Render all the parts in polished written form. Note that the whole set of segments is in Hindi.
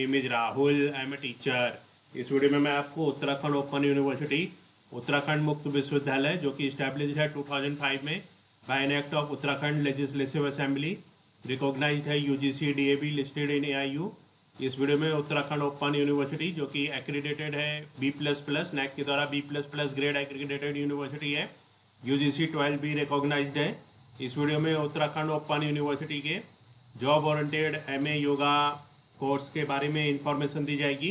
Name is Rahul, I am a teacher. इस वीडियो में मैं आपको उत्तराखंड ओपन यूनिवर्सिटी, उत्तराखंड मुक्त विश्वविद्यालय जो कि इस्टेब्लिश है 2005 में by an act of Uttarakhand legislative assembly, recognised है UGC DEB, listed in AIU. इस वीडियो में उत्तराखंड ओपन यूनिवर्सिटी जो कि एक्रीडेटेड है B++, नैक के द्वारा B++ ग्रेड एक्रीडेटेड यूनिवर्सिटी है, यूजीसी 12B रिकॉग्नाइज्ड है। इस वीडियो में उत्तराखंड ओपन यूनिवर्सिटी के job oriented MA yoga course के बारे में इंफॉर्मेशन दी जाएगी।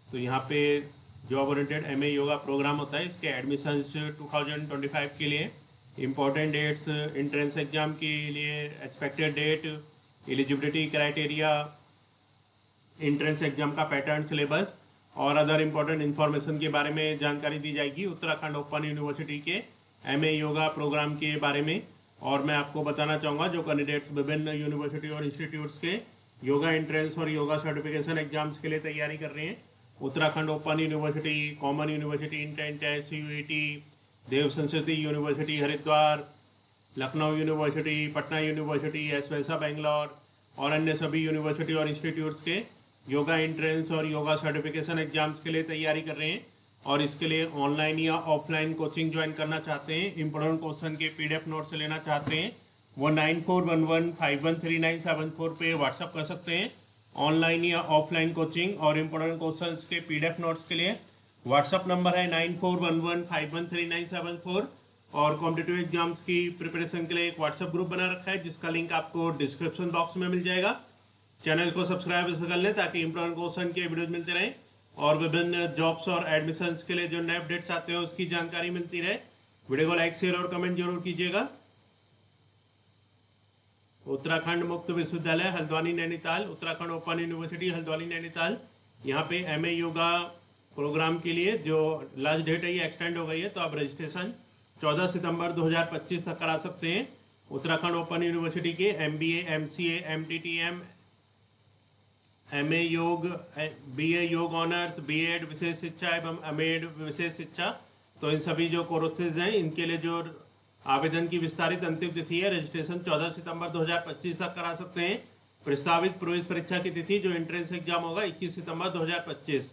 तो यहाँ पे job oriented MA yoga program होता है, इसके एडमिशन 2025 के लिए इम्पोर्टेंट डेट्स, एंट्रेंस एग्जाम के लिए expected date, eligibility criteria, entrance exam का पैटर्न, सिलेबस और अदर इम्पोर्टेंट इन्फॉर्मेशन के बारे में जानकारी दी जाएगी उत्तराखंड ओपन यूनिवर्सिटी के एमए योगा प्रोग्राम के बारे में। और मैं आपको बताना चाहूँगा जो कैंडिडेट्स विभिन्न यूनिवर्सिटी और इंस्टीट्यूट्स के योगा एंट्रेंस और योगा सर्टिफिकेशन एग्जाम्स के लिए तैयारी कर रहे हैं, Uttarakhand open university, common university, intent है, CUET, Dev Sanskriti university Haridwar, Lucknow university, Patna university, SVYASA Bangalore और अन्य सभी यूनिवर्सिटी और इंस्टीट्यूट्स के योगा एंट्रेंस और योगा सर्टिफिकेशन एग्जाम्स के लिए तैयारी कर रहे हैं। और इसके लिए ऑनलाइन या ऑफलाइन कोचिंग ज्वाइन करना चाहते हैं, इंपॉर्टेंट क्वेश्चन के PDF नोट्स लेना चाहते हैं, वो 9411513974 पे व्हाट्सअप कर सकते हैं। ऑनलाइन या ऑफलाइन कोचिंग और इम्पोर्टेंट क्वेश्चंस के PDF नोट्स के लिए व्हाट्सअप नंबर है 9411513974। और कॉम्पिटिटिव एग्जाम्स की प्रिपरेशन के लिए एक व्हाट्सएप ग्रुप बना रखा है जिसका लिंक आपको डिस्क्रिप्शन बॉक्स में मिल जाएगा। चैनल को सब्सक्राइब कर लें ताकि इम्पोर्टेंट क्वेश्चन के वीडियोज मिलते रहें और विभिन्न जॉब्स और एडमिशन्स के लिए जो नए अपडेट्स आते हैं उसकी जानकारी मिलती रहे। वीडियो को लाइक, शेयर और कमेंट जरूर कीजिएगा। उत्तराखंड मुक्त विश्वविद्यालय हल्द्वानी नैनीताल, उत्तराखंड ओपन यूनिवर्सिटी हल्द्वानी नैनीताल, यहाँ पे एमए योगा प्रोग्राम के लिए जो लास्ट डेट है ये एक्सटेंड हो गई है, तो आप रजिस्ट्रेशन 14 सितंबर 2025 तक करा सकते हैं। उत्तराखंड ओपन यूनिवर्सिटी के MBA, MCA, MTTM, MA योग, BA योग ऑनर्स, B.Ed विशेष शिक्षा एवं M.Ed विशेष शिक्षा, तो इन सभी जो कोर्सेज हैं इनके लिए जो आवेदन की विस्तारित अंतिम तिथि है, रजिस्ट्रेशन 14 सितंबर 2025 तक करा सकते हैं। प्रस्तावित प्रवेश परीक्षा की तिथि जो एंट्रेंस एग्जाम होगा 21 सितंबर 2025।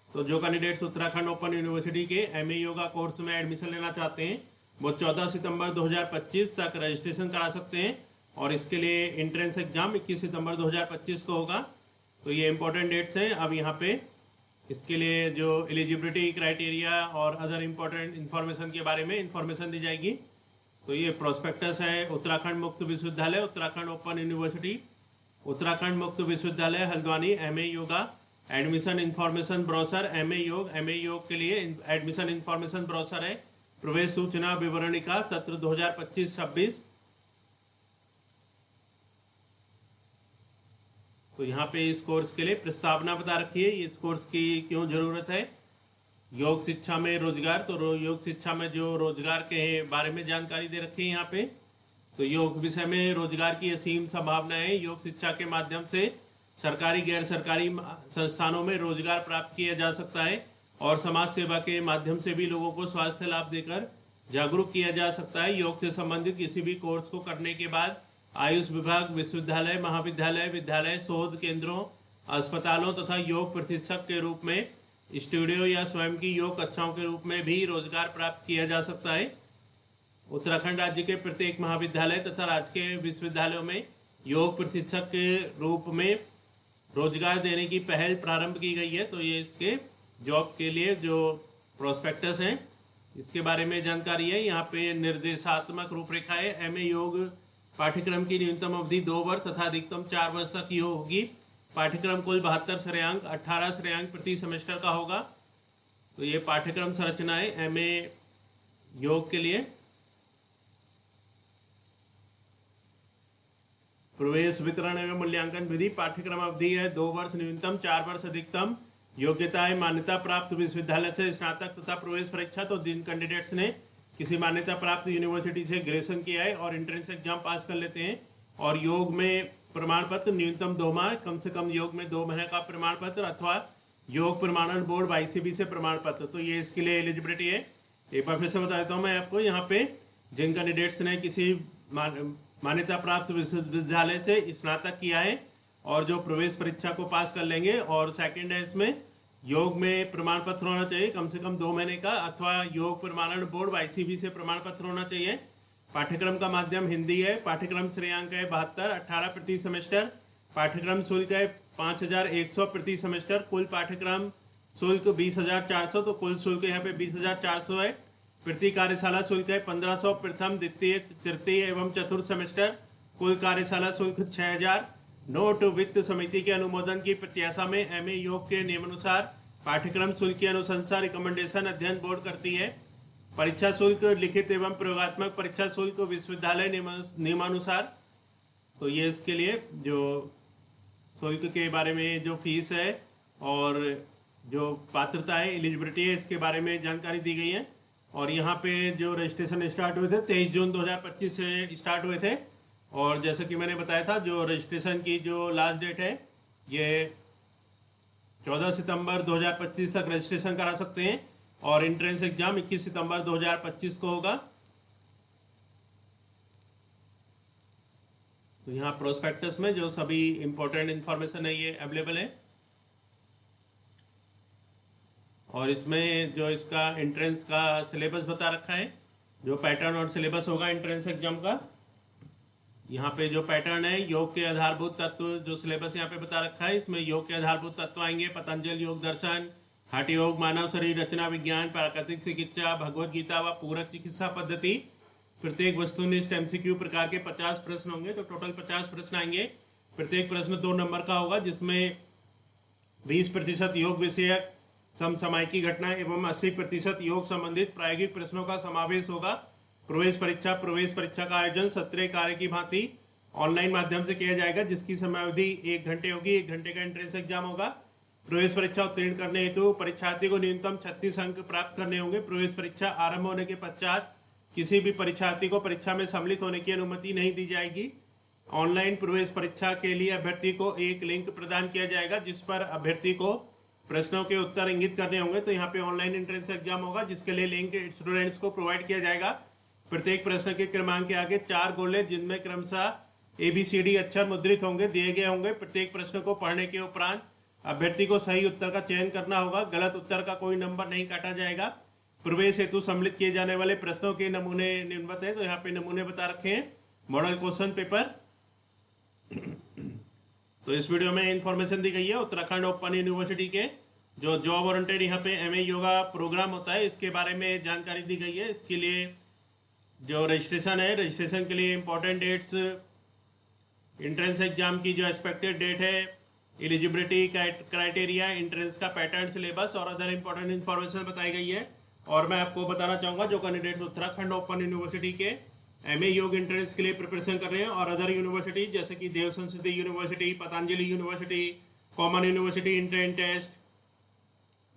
तो जो कैंडिडेट्स उत्तराखंड ओपन यूनिवर्सिटी के MA योगा कोर्स में एडमिशन लेना चाहते हैं वो 14 सितंबर 2025 तक रजिस्ट्रेशन करा सकते हैं और इसके लिए एंट्रेंस एग्जाम 21 सितंबर 2025 को होगा। तो ये इंपॉर्टेंट डेट्स हैं। अब यहाँ पे इसके लिए जो एलिजिबिलिटी क्राइटेरिया और अदर इम्पोर्टेंट इन्फॉर्मेशन के बारे में इंफॉर्मेशन दी जाएगी। तो ये प्रोस्पेक्टस है उत्तराखंड मुक्त विश्वविद्यालय, उत्तराखंड ओपन यूनिवर्सिटी, उत्तराखंड मुक्त विश्वविद्यालय Haldwani, MA yoga admission information brochure, MA योग के लिए एडमिशन इन्फॉर्मेशन ब्रोशर है, प्रवेश सूचना विवरणिका सत्र 2025-26। तो यहाँ पे इस कोर्स के लिए प्रस्तावना बता रखी है, इस कोर्स की क्यों जरूरत है। योग शिक्षा में रोजगार, तो योग शिक्षा में जो रोजगार के बारे में जानकारी दे रखी है यहाँ पे। तो योग विषय में रोजगार की असीम संभावनाएं, योग शिक्षा के माध्यम से सरकारी गैर सरकारी संस्थानों में रोजगार प्राप्त किया जा सकता है और समाज सेवा के माध्यम से भी लोगों को स्वास्थ्य लाभ देकर जागरूक किया जा सकता है। योग से संबंधित किसी भी कोर्स को करने के बाद आयुष विभाग, विश्वविद्यालय, महाविद्यालय, विद्यालय, शोध केंद्रों, अस्पतालों तथा योग प्रशिक्षक के रूप में, स्टूडियो या स्वयं की योग कक्षाओं के रूप में भी रोजगार प्राप्त किया जा सकता है। उत्तराखंड राज्य के प्रत्येक महाविद्यालय तथा राजकीय विश्वविद्यालयों में योग प्रशिक्षक के रूप में रोजगार देने की पहल प्रारंभ की गई है। तो ये इसके जॉब के लिए जो प्रोस्पेक्टस हैं इसके बारे में जानकारी है। यहाँ पे निर्देशात्मक रूपरेखा है। MA योग पाठ्यक्रम की न्यूनतम अवधि 2 वर्ष तथा अधिकतम 4 वर्ष तक योग होगी। पाठ्यक्रम कुल 72 श्रेयांक, 18 श्रेयांक प्रति सेमेस्टर का होगा। तो ये पाठ्यक्रम संरचना है MA योग के लिए। प्रवेश वितरण एवं मूल्यांकन विधि, पाठ्यक्रम अवधि है 2 वर्ष न्यूनतम, 4 वर्ष अधिकतम। योग्यता है मान्यता प्राप्त विश्वविद्यालय से स्नातक तथा प्रवेश परीक्षा, तो जिन कैंडिडेट्स ने किसी मान्यता प्राप्त यूनिवर्सिटी से ग्रेजुएशन किया है और एंट्रेंस एग्जाम पास कर लेते हैं और योग में प्रमाण पत्र न्यूनतम 2 माह, कम से कम योग में 2 महीने का प्रमाण पत्र अथवा योग प्रमाणन बोर्ड YCB से प्रमाण पत्र, तो ये इसके लिए एलिजिबिलिटी है। एक बार फिर से बता देता हूँ मैं आपको, यहाँ पे जिन कैंडिडेट्स ने किसी मान्यता प्राप्त विश्वविद्यालय से स्नातक किया है और जो प्रवेश परीक्षा को पास कर लेंगे। और सेकंड है इसमें योग में प्रमाण पत्र होना चाहिए कम से कम 2 महीने का, अथवा योग प्रमाणन बोर्ड ICB से प्रमाण पत्र होना चाहिए। पाठ्यक्रम का माध्यम हिंदी है। पाठ्यक्रम श्रेयांक है 72, 18 प्रति सेमेस्टर। पाठ्यक्रम शुल्क है 5100 प्रति सेमेस्टर। कुल पाठ्यक्रम शुल्क 20,400, तो कुल शुल्क यहाँ पे 20,400 है। प्रति कार्यशाला शुल्क है 1500 प्रथम, द्वितीय, तृतीय एवं चतुर्थ सेमेस्टर। कुल कार्यशाला शुल्क 6000। नोट वित्त समिति के अनुमोदन की प्रत्याशा में MA योग के नियमानुसार पाठ्यक्रम शुल्क की अनुशंसा रिकमेंडेशन अध्ययन बोर्ड करती है। परीक्षा शुल्क लिखित एवं प्रयोगात्मक परीक्षा शुल्क विश्वविद्यालय नियमानुसार। तो ये इसके लिए जो शुल्क के बारे में जो फीस है और जो पात्रता है, एलिजिबिलिटी है, इसके बारे में जानकारी दी गई है। और यहाँ पे जो रजिस्ट्रेशन स्टार्ट हुए थे 23 जून 2025 से स्टार्ट हुए थे। और जैसे कि मैंने बताया था जो रजिस्ट्रेशन की जो लास्ट डेट है ये 14 सितंबर 2025 तक रजिस्ट्रेशन करा सकते हैं। और एंट्रेंस एग्जाम 21 सितंबर 2025 को होगा। तो यहाँ प्रोस्पेक्टस में जो सभी इंपॉर्टेंट इंफॉर्मेशन है ये अवेलेबल है। और इसमें जो इसका एंट्रेंस का सिलेबस बता रखा है, जो पैटर्न और सिलेबस होगा एंट्रेंस एग्जाम का। यहाँ पे जो पैटर्न है योग के आधारभूत तत्व, जो सिलेबस यहाँ पे बता रखा है, इसमें योग के आधारभूत तत्व आएंगे पतंजलि योग दर्शन, हठ योग, मानव शरीर रचना विज्ञान, प्राकृतिक चिकित्सा, भगवत गीता व पूरक चिकित्सा पद्धति। प्रत्येक वस्तुनिष्ठ MCQ प्रकार के 50 प्रश्न होंगे, तो टोटल 50 प्रश्न आएंगे। प्रत्येक प्रश्न 2 नंबर का होगा, जिसमें 20% योग विषयक समसामयिकी घटना एवं 80% योग संबंधित प्रायोगिक प्रश्नों का समावेश होगा। प्रवेश परीक्षा का आयोजन सत्र कार्य की भांति ऑनलाइन माध्यम से किया जाएगा, जिसकी समयावधि 1 घंटे होगी। 1 घंटे का एंट्रेंस एग्जाम होगा। प्रवेश परीक्षा उत्तीर्ण करने हेतु परीक्षार्थी को न्यूनतम 36 अंक प्राप्त करने होंगे। प्रवेश परीक्षा आरंभ होने के पश्चात किसी भी परीक्षार्थी को परीक्षा में सम्मिलित होने की अनुमति नहीं दी जाएगी। ऑनलाइन प्रवेश परीक्षा के लिए अभ्यर्थी को एक लिंक प्रदान किया जाएगा, जिस पर अभ्यर्थी को प्रश्नों के उत्तर इंगित करने होंगे। तो यहाँ पे ऑनलाइन एंट्रेंस एग्जाम होगा, जिसके लिए लिंक स्टूडेंट्स को प्रोवाइड किया जाएगा। प्रत्येक प्रश्न के क्रमांक के आगे 4 गोले, जिनमें क्रमशः ABCD अक्षर मुद्रित होंगे, दिए गए होंगे। प्रत्येक प्रश्न को पढ़ने के उपरांत अभ्यर्थी को सही उत्तर का चयन करना होगा। गलत उत्तर का कोई नंबर नहीं काटा जाएगा। प्रवेश हेतु सम्मिलित किए जाने वाले प्रश्नों के नमूने निम्नवत हैं, तो यहाँ पे नमूने बता रखे हैं। Model question paper. तो इस वीडियो में इंफॉर्मेशन दी गई है उत्तराखंड ओपन यूनिवर्सिटी के जो जॉब ओरिएंटेड यहाँ पे MA योगा प्रोग्राम होता है, इसके बारे में जानकारी दी गई है। इसके लिए जो रजिस्ट्रेशन है, रजिस्ट्रेशन के लिए इंपॉर्टेंट डेट्स, एंट्रेंस एग्जाम की जो एक्सपेक्टेड डेट है, एलिजिबिलिटी क्राइटेरिया, एंट्रेंस का पैटर्न, सिलेबस और अदर इंपॉर्टेंट इन्फॉर्मेशन बताई गई है। और मैं आपको बताना चाहूँगा जो कैंडिडेट्स उत्तराखंड ओपन यूनिवर्सिटी के MA योग एंट्रेंस के लिए प्रिपरेशन कर रहे हैं और अदर यूनिवर्सिटी जैसे कि Dev Sanskriti university, Patanjali university, common university entrance test,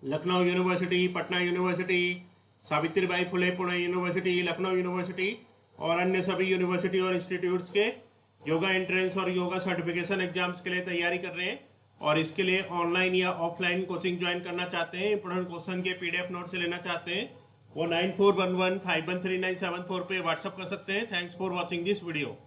Lucknow university, Patna university, Savitribai Phule Pune university, Lucknow university और अन्य सभी यूनिवर्सिटी और इंस्टीट्यूट्स के योगा एंट्रेंस और योगा सर्टिफिकेशन एग्जाम्स के लिए तैयारी कर रहे हैं। और इसके लिए ऑनलाइन या ऑफलाइन कोचिंग ज्वाइन करना चाहते हैं, इंपोर्टेंट क्वेश्चन के PDF नोट से लेना चाहते हैं, वो 9411513974 पे व्हाट्सअप कर सकते हैं। Thanks for watching this video.